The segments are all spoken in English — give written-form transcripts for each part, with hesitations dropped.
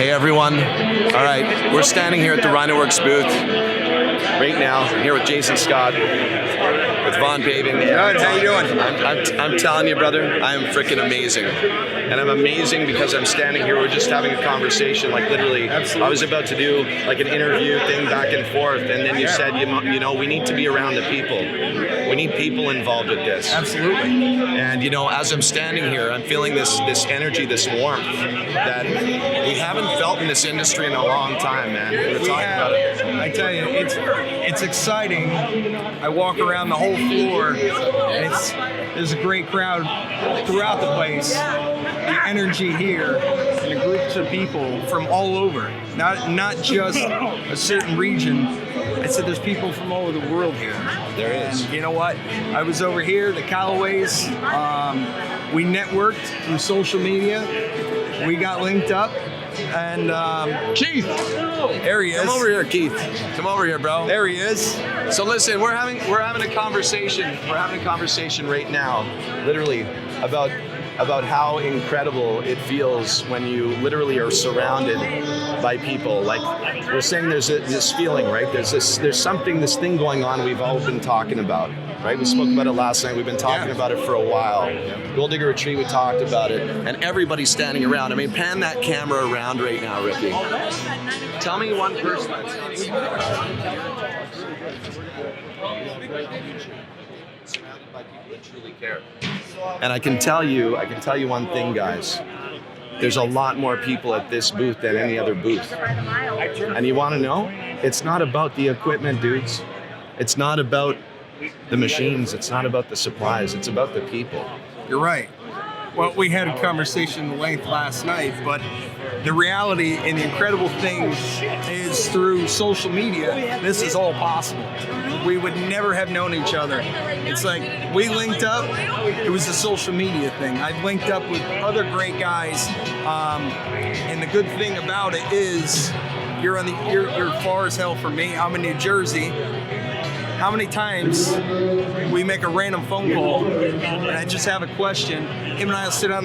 Hey everyone. All right, we're standing here at the Rhinoworks booth right now, here with Jason Scott, with Von Paving. Judd, how you doing? I'm telling you, brother, I am freaking amazing. And I'm amazing because I'm standing here, we're just having a conversation, like literally. Absolutely. I was about to do like an interview thing back and forth, and then you said, you know, we need to be around the people. We need people involved with this. Absolutely. And you know, as I'm standing here, I'm feeling this energy, this warmth that we haven't felt in this industry in a long time, man. We were talking about it. I tell you, it's exciting. I walk around the whole floor. There's a great crowd throughout the place. The energy here, and the groups of people from all over, not just a certain region. I said there's people from all over the world here. There is. And you know what? I was over here, the Callaways. We networked through social media. We got linked up. And Keith, there he is. Come over here, Keith. Come over here, bro. There he is. So listen, we're having a conversation. We're having a conversation right now, literally, about how incredible it feels when you literally are surrounded by people. Like we're saying, there's this feeling, right? There's this thing going on we've all been talking about, right? We spoke about it last night. We've been talking about it for a while. Gold Digger Retreat, we talked about it, and everybody's standing around. I mean, pan that camera around right now, Ricky. Tell me one person that's surrounded by people that truly care. And I can tell you one thing, guys. There's a lot more people at this booth than any other booth. And you want to know? It's not about the equipment, dudes. It's not about the machines. It's not about the supplies. It's about the people. You're right. Well, we had a conversation at length last night, but the reality and the incredible thing is through social media, this is all possible. We would never have known each other. It's like we linked up, it was a social media thing. I've linked up with other great guys, and the good thing about it is you're far as hell from me. I'm in New Jersey. How many times we make a random phone call and I just have a question, him and I will sit on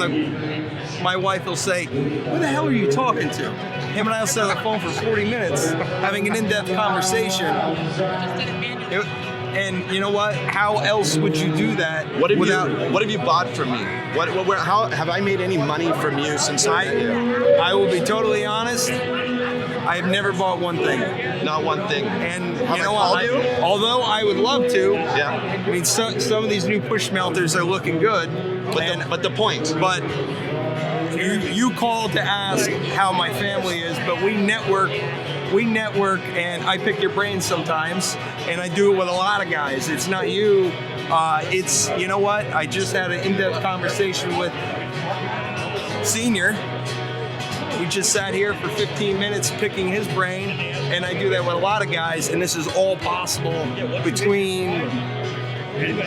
my wife will say, who the hell are you talking to? Him and I will sit on the phone for 40 minutes having an in-depth conversation. And you know what? How else would you do that? What have you bought from me? How have I made any money from you since I met you? I will be totally honest. I have never bought one thing. Not one thing. And you know what? Although I would love to. Yeah. I mean, some of these new push melters are looking good. But the point. But you called to ask how my family is, but we network, and I pick your brains sometimes, and I do it with a lot of guys. It's not you. It's, you know what? I just had an in-depth conversation with Senior. We just sat here for 15 minutes picking his brain, and I do that with a lot of guys, and this is all possible between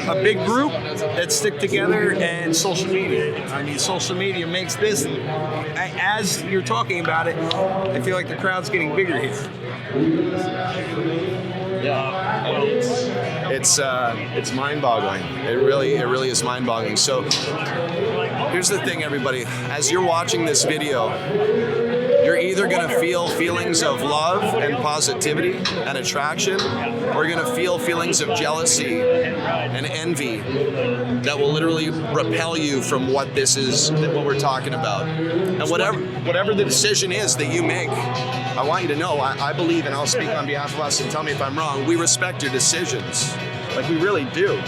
a big group that stick together and social media. I mean, social media makes this, as you're talking about it, I feel like the crowd's getting bigger here. Yeah, it's mind-boggling. It really is mind-boggling. So here's the thing, everybody. As you're watching this video, you're either going to feel feelings of love and positivity and attraction, or you're going to feel feelings of jealousy and envy that will literally repel you from what we're talking about. And whatever the decision is that you make, I want you to know, I believe, and I'll speak on behalf of us and tell me if I'm wrong, we respect your decisions. Like, we really do.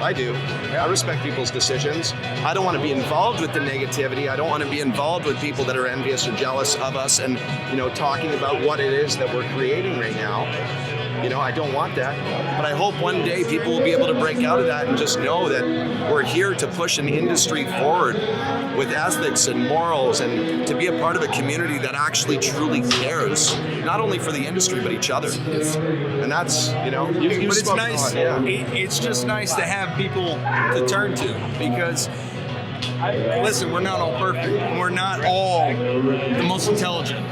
I do. I respect people's decisions. I don't want to be involved with the negativity. I don't want to be involved with people that are envious or jealous of us and, you know, talking about what it is that we're creating right now. You know, I don't want that. But I hope one day people will be able to break out of that and just know that we're here to push an industry forward with ethics and morals, and to be a part of a community that actually truly cares, not only for the industry, but each other. And that's, you know, you but it's nice. It's just nice to have people to turn to, because listen, we're not all perfect. We're not all the most intelligent.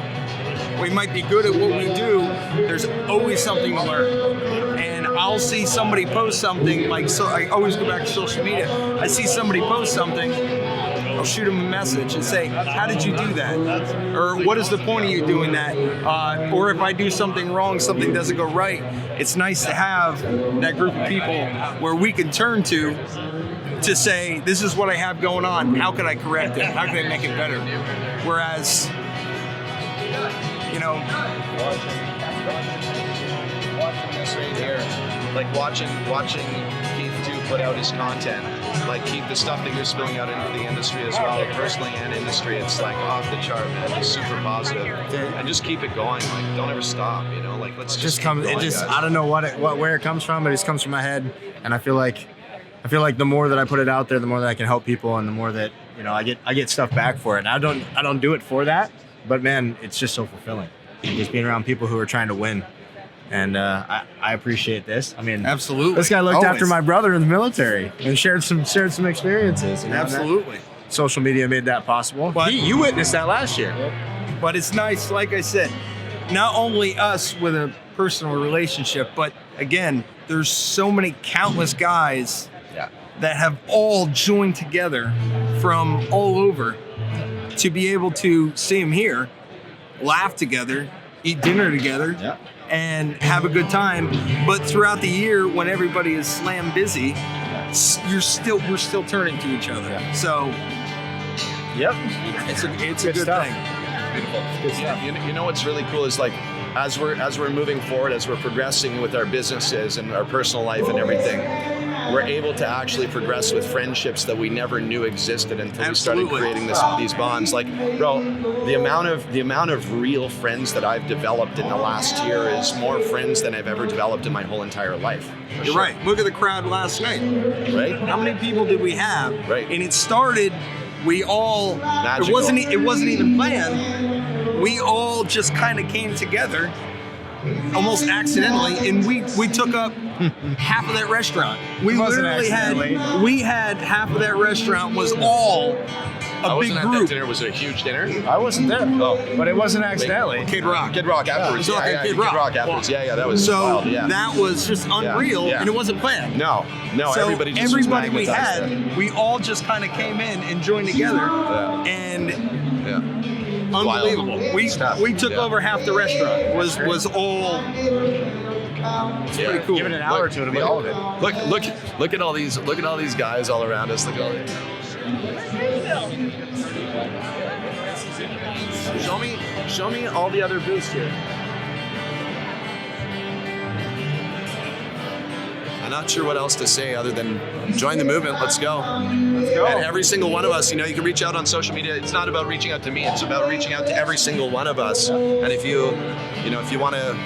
We might be good at what we do. There's always something to learn. And I'll see somebody post something, like, so I always go back to social media. I see somebody post something, I'll shoot them a message and say, how did you do that? Or what is the point of you doing that? Or if I do something wrong, something doesn't go right, it's nice to have that group of people where we can turn to say, this is what I have going on. How can I correct it? How can I make it better? Whereas, you know, watching this right here, like watching Keith too put out his content, like Keith, the stuff that you're spilling out into the industry as well, personally and industry, it's like off the chart, man. It's super positive, and just keep it going. Like, don't ever stop, you know. Like, let's just come. Going, It just, guys. I don't know where it comes from, but it just comes from my head, and I feel like the more that I put it out there, the more that I can help people, and the more that, you know, I get stuff back for it. And I don't do it for that, but man, it's just so fulfilling. Just being around people who are trying to win. And I appreciate this. I mean, absolutely. This guy looked Always. after my brother in the military and shared some experiences. You know, Absolutely. Social media made that possible. But you witnessed that last year. But it's nice, like I said, not only us with a personal relationship, but again, there's so many countless guys that have all joined together from all over to be able to see them here, laugh together, eat dinner together, and have a good time. But throughout the year, when everybody is slam busy, we're still turning to each other. So, it's a good stuff. thing. Beautiful. Good stuff. You know what's really cool is, like, as we're moving forward, as we're progressing with our businesses and our personal life and everything, we're able to actually progress with friendships that we never knew existed until we started creating these bonds. Like, bro, the amount of real friends that I've developed in the last year is more friends than I've ever developed in my whole entire life. You're right. Look at the crowd last night. Right? How many people did we have? Right. And it started. We all. Magical. It wasn't even planned. We all just kind of came together, almost accidentally, and we took up half of that restaurant. We literally had half of that restaurant was all a big At group. that dinner. Was it a huge dinner? I wasn't there, Oh. but it wasn't accidentally. Kid Rock. Kid Rock afterwards. Yeah. Yeah, Kid Rock. afterwards. Yeah, that was So wild. Yeah. that was just unreal, Yeah. and it wasn't planned. No, So everybody just was everybody we magnetized had, there. we all just kind of came in and joined together, and Yeah. unbelievable. Stuff. We took Yeah. over half the restaurant. Was all. It's pretty cool. Give it an hour or two, it'll be all of it. Look at all these guys all around us. Look at all these. Show me all the other booths here. I'm not sure what else to say other than join the movement. Let's go. And every single one of us, you know, you can reach out on social media. It's not about reaching out to me. It's about reaching out to every single one of us. And if you want to,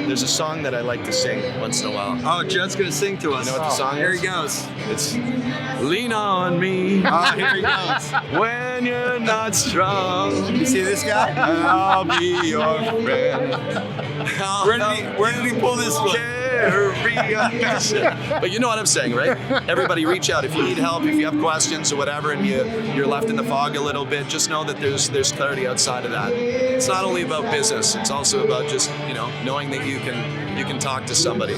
there's a song that I like to sing once in a while. Oh, Judd's gonna sing to us. You know what the song Here is? he goes. It's "Lean on Me Here he goes. when you're not strong. You see this guy? I'll be your friend. Where did he pull this one? But you know what I'm saying, right? Everybody reach out if you need help, if you have questions or whatever, and you're left in the fog a little bit. Just know that there's clarity outside of that. It's not only about business; it's also about just, you know, knowing that you can talk to somebody.